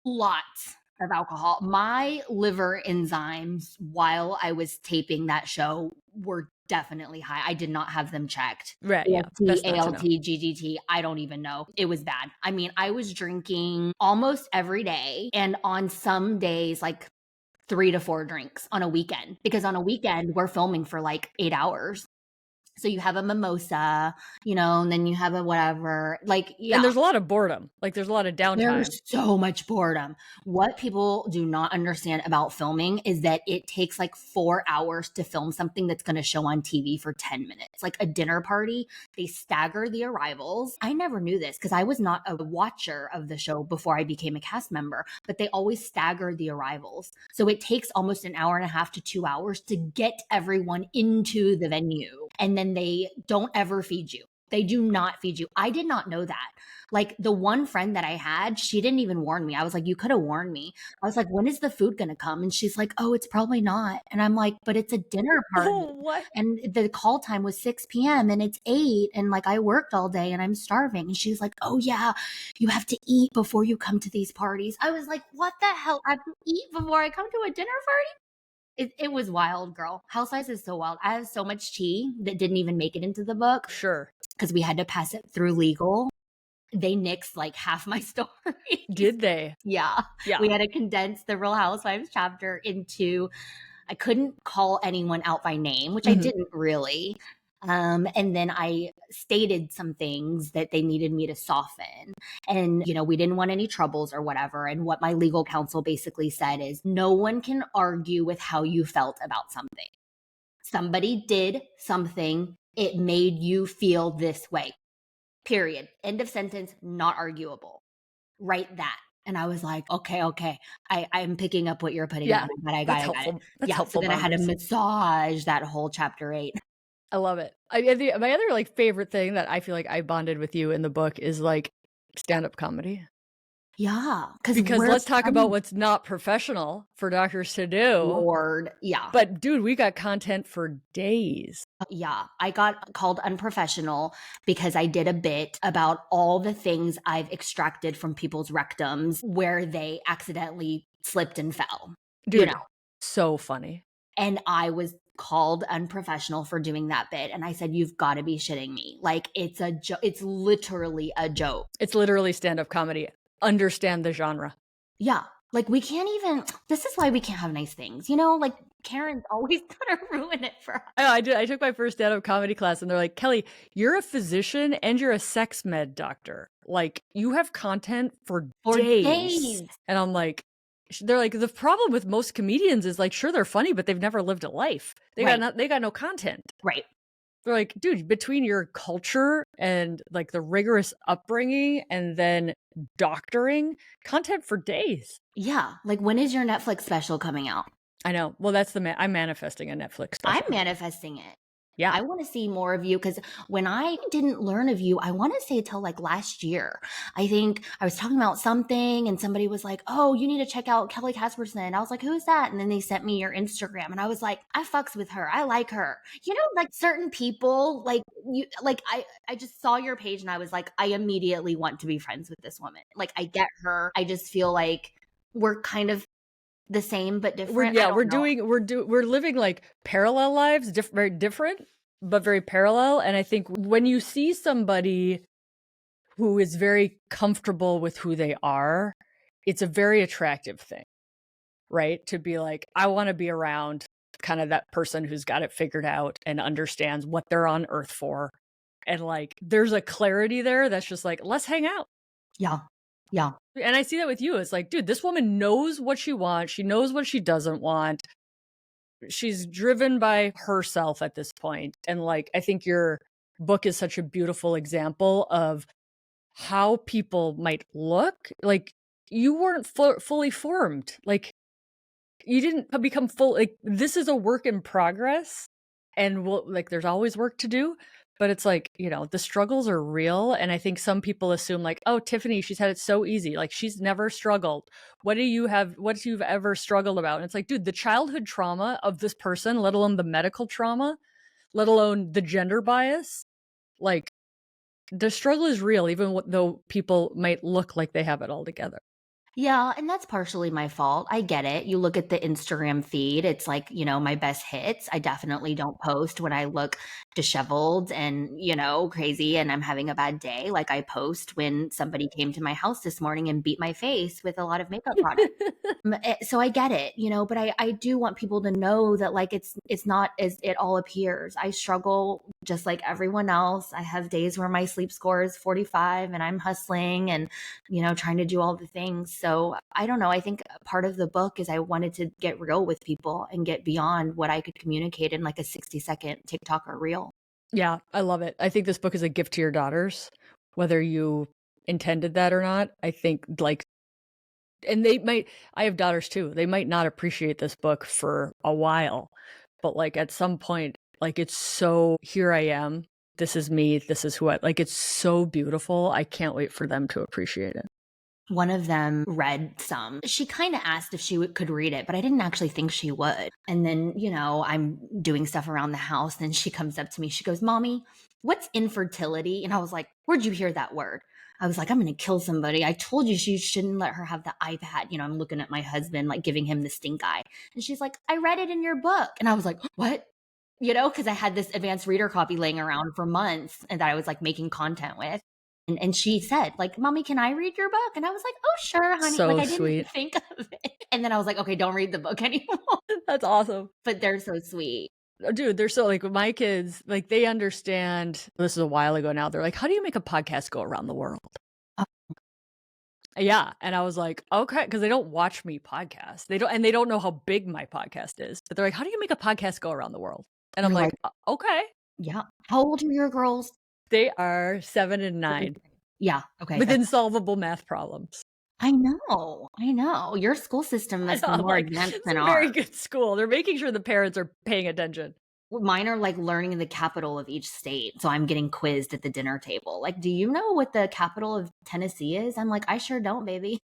Lots of alcohol. My liver enzymes while I was taping that show were definitely high. I did not have them checked. Right. Yeah. AST, Best not to know. GGT, I don't even know. It was bad. I mean, I was drinking almost every day, and on some days, like 3 to 4 drinks on a weekend, because on a weekend we're filming for like 8 hours. So you have a mimosa, and then you have a whatever. Like, yeah. And there's a lot of boredom. Like, there's a lot of downtime. There's so much boredom. What people do not understand about filming is that it takes like 4 hours to film something that's going to show on TV for 10 minutes. Like a dinner party, they stagger the arrivals. I never knew this because I was not a watcher of the show before I became a cast member, but they always stagger the arrivals. So it takes almost an hour and a half to 2 hours to get everyone into the venue. And then they don't ever feed you. They do not feed you. I did not know that. Like, the one friend that I had, she didn't even warn me. I was like, you could have warned me. I was like, when is the food going to come? And she's like, oh, it's probably not. And I'm like, but it's a dinner party. Oh, what? And the call time was 6 p.m. and it's 8. And like, I worked all day and I'm starving. And she's like, oh yeah, you have to eat before you come to these parties. I was like, what the hell? I have to eat before I come to a dinner party? It was wild, girl. Housewives is so wild. I have so much tea that didn't even make it into the book. Sure. Because we had to pass it through legal. They nixed like half my story. Did they? Yeah. Yeah. We had to condense the Real Housewives chapter into, I couldn't call anyone out by name, which I didn't really. And then I stated some things that they needed me to soften. And, we didn't want any troubles or whatever. And what my legal counsel basically said is, no one can argue with how you felt about something. Somebody did something, it made you feel this way. Period. End of sentence, not arguable. Write that. And I was like, okay. I'm picking up what you're putting down. I got it. That's helpful. So then I had to massage that whole chapter 8. I love it. My other like favorite thing that I feel like I bonded with you in the book is like stand-up comedy. Yeah. Because let's talk about what's not professional for doctors to do. Lord. Yeah. But dude, we got content for days. Yeah. I got called unprofessional because I did a bit about all the things I've extracted from people's rectums where they accidentally slipped and fell. Dude, so funny. And I was called unprofessional for doing that bit. And I said, you've got to be shitting me. Like, it's a joke. It's literally a joke. It's literally stand-up comedy. Understand the genre. Yeah. Like, we can't even, this is why we can't have nice things. Like, Karen's always gonna ruin it for us. I took my first stand-up comedy class and they're like, Kelly, you're a physician and you're a sex med doctor. Like, you have content for days. And I'm like, they're like, the problem with most comedians is like, sure, they're funny, but they've never lived a life. Right. They got no content. Right. They're like, dude, between your culture and like the rigorous upbringing and then doctoring, content for days. Yeah. Like, when is your Netflix special coming out? I know. Well, that's I'm manifesting a Netflix I'm special. manifesting it. Yeah. I want to see more of you, because when I didn't learn of you, I want to say till like last year. I think I was talking about something and somebody was like, "Oh, you need to check out Kelly Casperson." I was like, "Who's that?" And then they sent me your Instagram and I was like, "I fucks with her. I like her." You know, like certain people, like you, like I just saw your page and I was like, I immediately want to be friends with this woman. Like, I get her. I just feel like we're kind of the same but different. I don't know. We're living like parallel lives, very different, but very parallel. And I think when you see somebody who is very comfortable with who they are, it's a very attractive thing, right? To be like, I want to be around kind of that person who's got it figured out and understands what they're on earth for. And like, there's a clarity there that's just like, let's hang out. Yeah. Yeah. And I see that with you. It's like, dude, this woman knows what she wants. She knows what she doesn't want. She's driven by herself at this point. And like, I think your book is such a beautiful example of how people might look. Like, you weren't fully formed. Like, you didn't become full. Like, this is a work in progress. And like, there's always work to do. But it's like, you know, the struggles are real. And I think some people assume like, oh, Tiffany, she's had it so easy. Like, she's never struggled. What do you've ever struggled about? And it's like, dude, the childhood trauma of this person, let alone the medical trauma, let alone the gender bias, like, the struggle is real, even though people might look like they have it all together. Yeah, and that's partially my fault. I get it. You look at the Instagram feed, it's like, my best hits. I definitely don't post when I look disheveled and, crazy and I'm having a bad day. Like, I post when somebody came to my house this morning and beat my face with a lot of makeup products. So I get it, but I do want people to know that, like, it's not as it all appears. I struggle just like everyone else. I have days where my sleep score is 45 and I'm hustling and, trying to do all the things. So I don't know. I think part of the book is I wanted to get real with people and get beyond what I could communicate in like a 60-second TikTok or reel. Yeah, I love it. I think this book is a gift to your daughters, whether you intended that or not. I think like, and I have daughters too. They might not appreciate this book for a while, but like at some point, like, it's so, here I am. This is me. This is who like, it's so beautiful. I can't wait for them to appreciate it. One of them read some. She kind of asked if she could read it, but I didn't actually think she would. And then, I'm doing stuff around the house and she comes up to me. She goes, "Mommy, what's infertility?" And I was like, "Where'd you hear that word?" I was like, "I'm going to kill somebody. I told you she shouldn't let her have the iPad." I'm looking at my husband, like giving him the stink eye. And she's like, "I read it in your book." And I was like, "What?" Because I had this advanced reader copy laying around for months and that I was like making content with. And she said, like, "Mommy, can I read your book?" And I was like, "Oh, sure, honey." So Like, I sweet. didn't think of it. And then I was like, "Okay, don't read the book anymore." That's awesome. But they're so sweet. Dude, they're so like, my kids, like, they understand. This is a while ago now. They're like, how do you make a podcast go around the world? Oh. Yeah. And I was like, okay, because they don't watch me podcast. They don't know how big my podcast is. But they're like, how do you make a podcast go around the world? And I'm You're like, like, okay. yeah. How old are your girls? They are 7 and 9 Yeah. Okay. with insolvable math problems. I know. Your school system must be more Like, advanced it's than a very ours. good school. They're making sure the parents are paying attention. Mine are like learning the capital of each state. So I'm getting quizzed at the dinner table. Like, "Do you know what the capital of Tennessee is?" I'm like, "I sure don't, baby."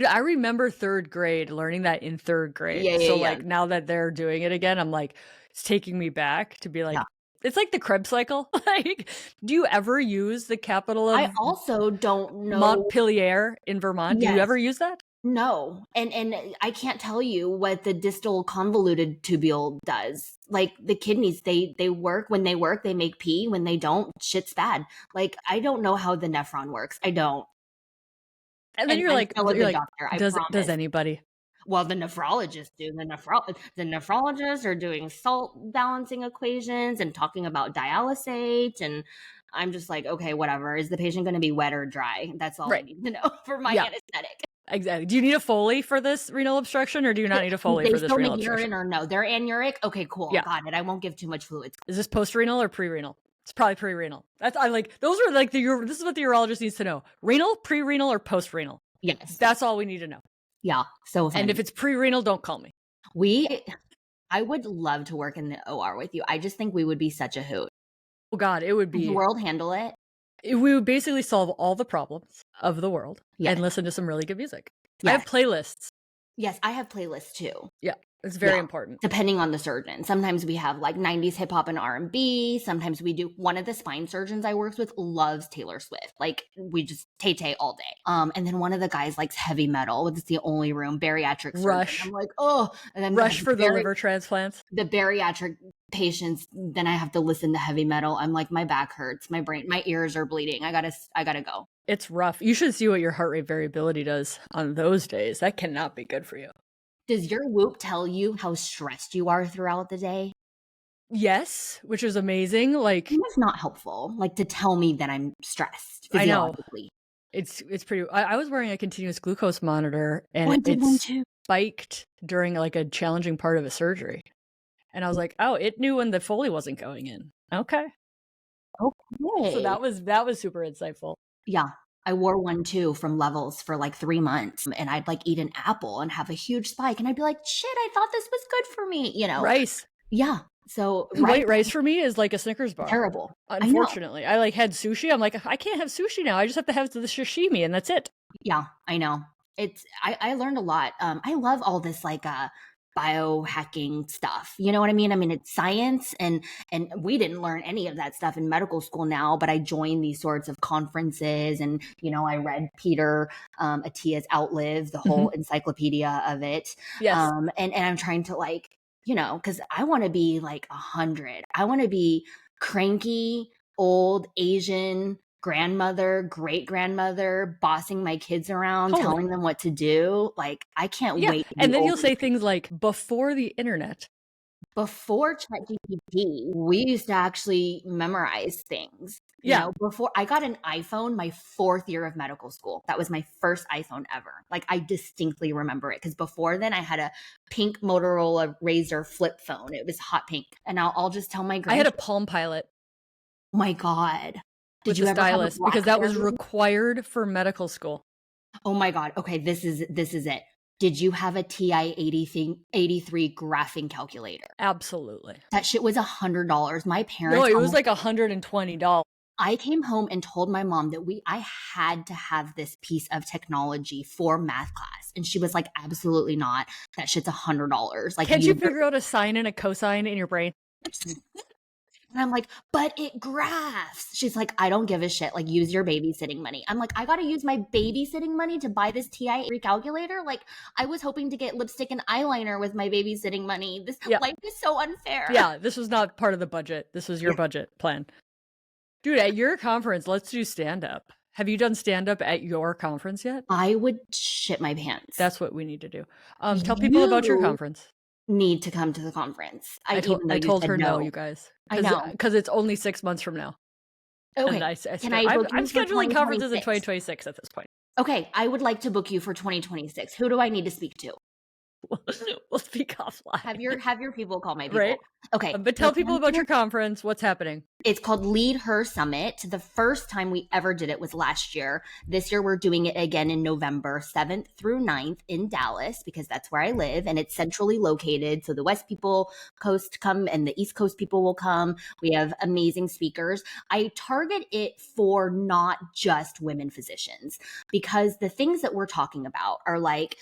I remember 3rd grade, learning that in 3rd grade. Yeah, yeah, So, yeah. like, now that they're doing it again, I'm like, it's taking me back to be like, Yeah. it's like the Krebs cycle. Like, do you ever use the capital I of also don't know. Montpelier in Vermont? Do you Yes. ever use that? No. And I can't tell you what the distal convoluted tubule does. Like, the kidneys, they work. When they work, they make pee. When they don't, shit's bad. Like, I don't know how the nephron works. I don't. And then And you're I'm like, still a good doctor, I does promise. anybody? Well, the nephrologists do. The nephrologists are doing salt balancing equations and talking about dialysate. And I'm just like, okay, whatever. Is the patient going to be wet or dry? That's all I Right. need to know for my Yeah. anesthetic. Exactly. Do you need a Foley for this renal obstruction, or do you not need a Foley They for this still renal make obstruction? urine or no? They're anuric? Okay, cool. Yeah. Got it. I won't give too much fluids. Is this post-renal or pre-renal? It's probably pre-renal. I like those are like this is what the urologist needs to know. Renal, pre-renal, or post-renal. Yes. That's all we need to know. Yeah. So And if funny. it's pre-renal, don't call me. I would love to work in the OR with you. I just think we would be such a hoot. Oh God, it would Does the be. world handle it? We would basically solve all the problems of the world Yes. and listen to some really good music. I Yes. have playlists. Yes, I have playlists too. Yeah, it's very Yeah. important. Depending on the surgeon. Sometimes we have like 90s hip hop and R&B. Sometimes we do. One of the spine surgeons I worked with loves Taylor Swift. Like we just Tay all day. And then one of the guys likes heavy metal. It's the only room, bariatric surgeon. Rush. I'm like, oh. And then Rush for the liver transplants. the bariatric patients, then I have to listen to heavy metal. I'm like, my back hurts, my brain, my ears are bleeding. I gotta go. It's rough. You should see what your heart rate variability does on those days. That cannot be good for you. Does your Whoop tell you how stressed you are throughout the day? Yes, which is amazing. Like It's not helpful, like to tell me that I'm stressed I know. physiologically. It's pretty. I was wearing a continuous glucose monitor, and I did one it too. spiked during like a challenging part of a surgery. And I was like, oh, it knew when the Foley wasn't going in. Okay. Okay. So that was super insightful. Yeah. I wore one too from Levels for like 3 months, and I'd like eat an apple and have a huge spike, and I'd be like, shit, I thought this was good for me, you know? Rice. Yeah. So White rice for me is like a Snickers bar. terrible. Unfortunately. I like had sushi. I'm like, I can't have sushi now. I just have to have the sashimi and that's it. Yeah, I know. I learned a lot. I love all this like biohacking stuff. You know what I mean? I mean, it's science, and we didn't learn any of that stuff in medical school now, but I joined these sorts of conferences, and I read Peter Attia's Outlive, the whole encyclopedia of it. Yes. And I'm trying to like, because I want to be like 100. I want to be cranky, old Asian grandmother, great grandmother, bossing my kids around, Totally. telling them what to do. Like, I can't wait. And then you'll say things like, before the internet. Before ChatGPT, we used to actually memorize things. Yeah. Before I got an iPhone, my 4th year of medical school, that was my first iPhone ever. Like, I distinctly remember it because before then I had a pink Motorola Razr flip phone. It was hot pink. And I'll just tell my grandkids. I had a Palm Pilot. Oh my God. Did you ever stylus? Because that was required for medical school. Oh my God. Okay, this is it. Did you have a TI 83 graphing calculator? Absolutely. That shit was $100. My parents. No, it was like $120. I came home and told my mom that I had to have this piece of technology for math class. And she was like, absolutely not. That shit's $100. Like, can't you figure out a sine and a cosine in your brain? And I'm like, but it graphs. She's like, I don't give a shit. Like, use your babysitting money. I'm like, I got to use my babysitting money to buy this TI recalculator. Like, I was hoping to get lipstick and eyeliner with my babysitting money. This life is so unfair. Yeah, this was not part of the budget. This was your budget plan. Dude, at your conference, let's do stand-up. Have you done stand-up at your conference yet? I would shit my pants. That's what we need to do. Tell people about your conference. Need to come to the conference. I told her no, you guys. I know. Because it's only 6 months from now. Okay. And I'm book you scheduling conferences in 2026 at this point. Okay, I would like to book you for 2026. Who do I need to speak to? We'll speak offline. Have your people call my people. Right. Okay. But tell people about your conference. What's happening? It's called Lead Her Summit. The first time we ever did it was last year. This year we're doing it again in November 7th through 9th in Dallas because that's where I live and it's centrally located. So the West Coast come and the East Coast people will come. We have amazing speakers. I target it for not just women physicians because the things that we're talking about are like,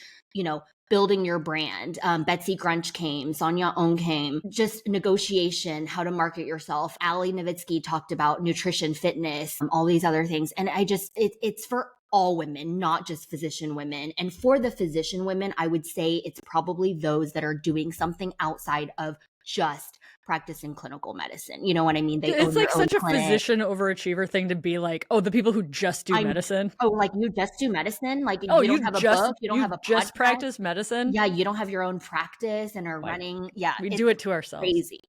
building your brand. Betsy Grunch came, Sonia Ohm came, just negotiation, how to market yourself. Ali Nowitzki talked about nutrition, fitness, all these other things. And it's for all women, not just physician women. And for the physician women, I would say it's probably those that are doing something outside of just practicing clinical medicine. You know what I mean? It's like such a physician overachiever thing to be like, oh, the people who just do medicine. Oh, like you just do medicine? Like you don't have a book, you don't have a just podcast? Practice medicine? Yeah, you don't have your own practice and are running. Yeah. We do it to ourselves. Crazy.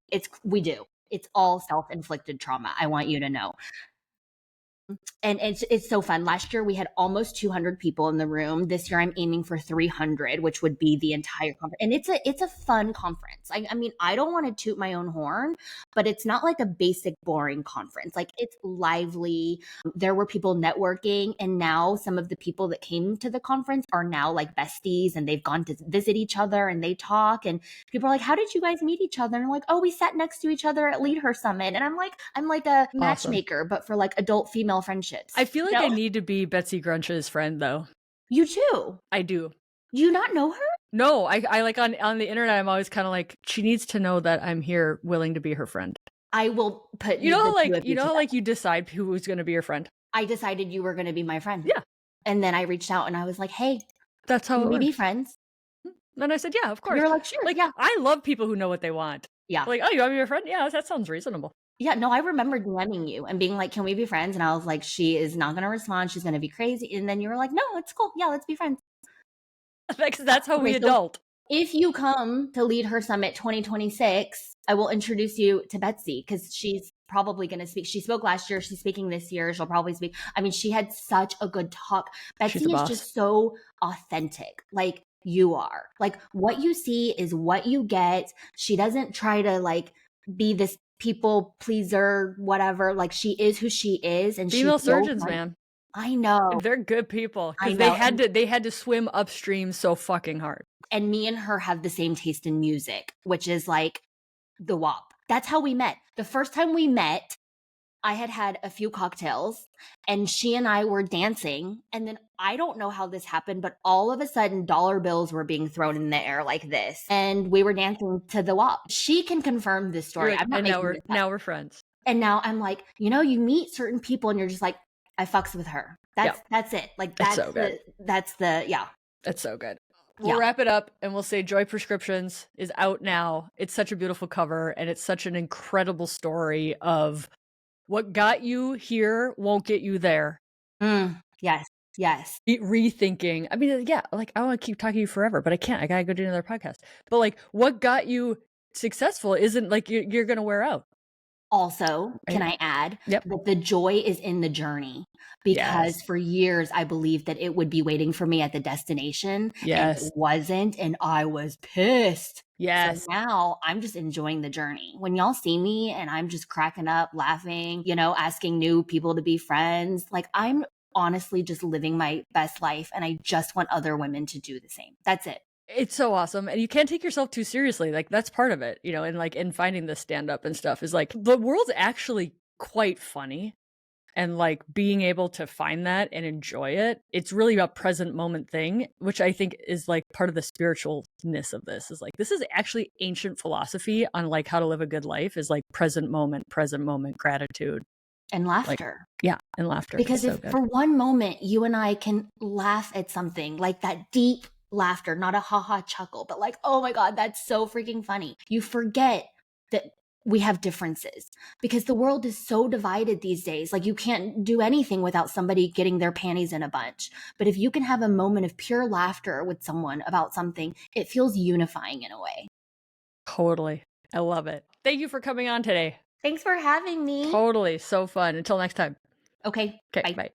We do. It's all self-inflicted trauma. I want you to know. And it's so fun. Last year we had almost 200 people in the room. This year I'm aiming for 300, which would be the entire conference. And it's a fun conference. I mean, I don't want to toot my own horn, but it's not like a basic boring conference. Like, it's lively. There were people networking, and now some of the people that came to the conference are now like besties, and they've gone to visit each other and they talk, and people are like, "How did you guys meet each other?" And I'm like, "Oh, we sat next to each other at Lead Her Summit." And I'm like a Awesome. matchmaker, but for like adult female friendships. I feel like You I know? need to be Betsy Grunch's friend, though. You too. I do. Do you not know her? No, I like on the internet, I'm always kind of like, she needs to know that I'm here willing to be her friend. I will put You know the how, two like, of you know to how, that. like, you decide who's going to be your friend? I decided you were going to be my friend. Yeah. And then I reached out and I was like, "Hey, That's how can it we be works. friends?" Then I said, yeah, of course. You're like, "Sure, Like, yeah." I love people who know what they want. Yeah. Like, oh, you want to be your friend? Yeah, that sounds reasonable. Yeah, no, I remember DMing you and being like, "Can we be friends?" And I was like, "She is not going to respond. She's going to be crazy." And then you were like, "No, it's cool. Yeah, let's be friends." That's how Okay, we so adult. if you come to Lead Her Summit 2026, I will introduce you to Betsy, because she's probably going to speak. She spoke last year. She's speaking this year. She'll probably speak. I mean, she had such a good talk. She's the Betsy is boss. just so authentic. Like you are. Like, what you see is what you get. She doesn't try to like be this people pleaser, whatever. Like, she is who she is, and she's Female so surgeons, fun. man. I know. They're good people I because know. they had to swim upstream so fucking hard. And me and her have the same taste in music, which is like the WAP. That's how we met. The first time we met, I had had a few cocktails and she and I were dancing. And then I don't know how this happened, but all of a sudden dollar bills were being thrown in the air like this. And we were dancing to the WAP. She can confirm this You're story. like, I'm not and making this up. now we're friends. And now I'm like, you meet certain people and you're just like, I fucks with her. That's it. Like, That's so good. That's so good. We'll wrap it up and we'll say Joy Prescriptions is out now. It's such a beautiful cover and it's such an incredible story of what got you here won't get you there. Yes. Rethinking. I mean, yeah, like I want to keep talking to you forever, but I can't. I gotta go do another podcast. But like, what got you successful isn't like you're gonna wear out. Also, can I add that the joy is in the journey? Because for years I believed that it would be waiting for me at the destination. And it wasn't, and I was pissed. So now I'm just enjoying the journey. When y'all see me and I'm just cracking up, laughing, asking new people to be friends, like, I'm honestly just living my best life, and I just want other women to do the same. That's it. It's so awesome. And you can't take yourself too seriously. Like, that's part of it, and like in finding this stand up and stuff is like the world's actually quite funny. And like being able to find that and enjoy it, it's really a present moment thing, which I think is like part of the spiritualness of this. Is like, this is actually ancient philosophy on like how to live a good life, is like present moment gratitude. And laughter. And laughter. Because if for one moment you and I can laugh at something, like that deep laughter, not a ha-ha chuckle, but like, oh my God, that's so freaking funny. You forget that we have differences, because the world is so divided these days. Like, you can't do anything without somebody getting their panties in a bunch. But if you can have a moment of pure laughter with someone about something, it feels unifying in a way. Totally. I love it. Thank you for coming on today. Thanks for having me. Totally. So fun. Until next time. Okay. Bye. Bye.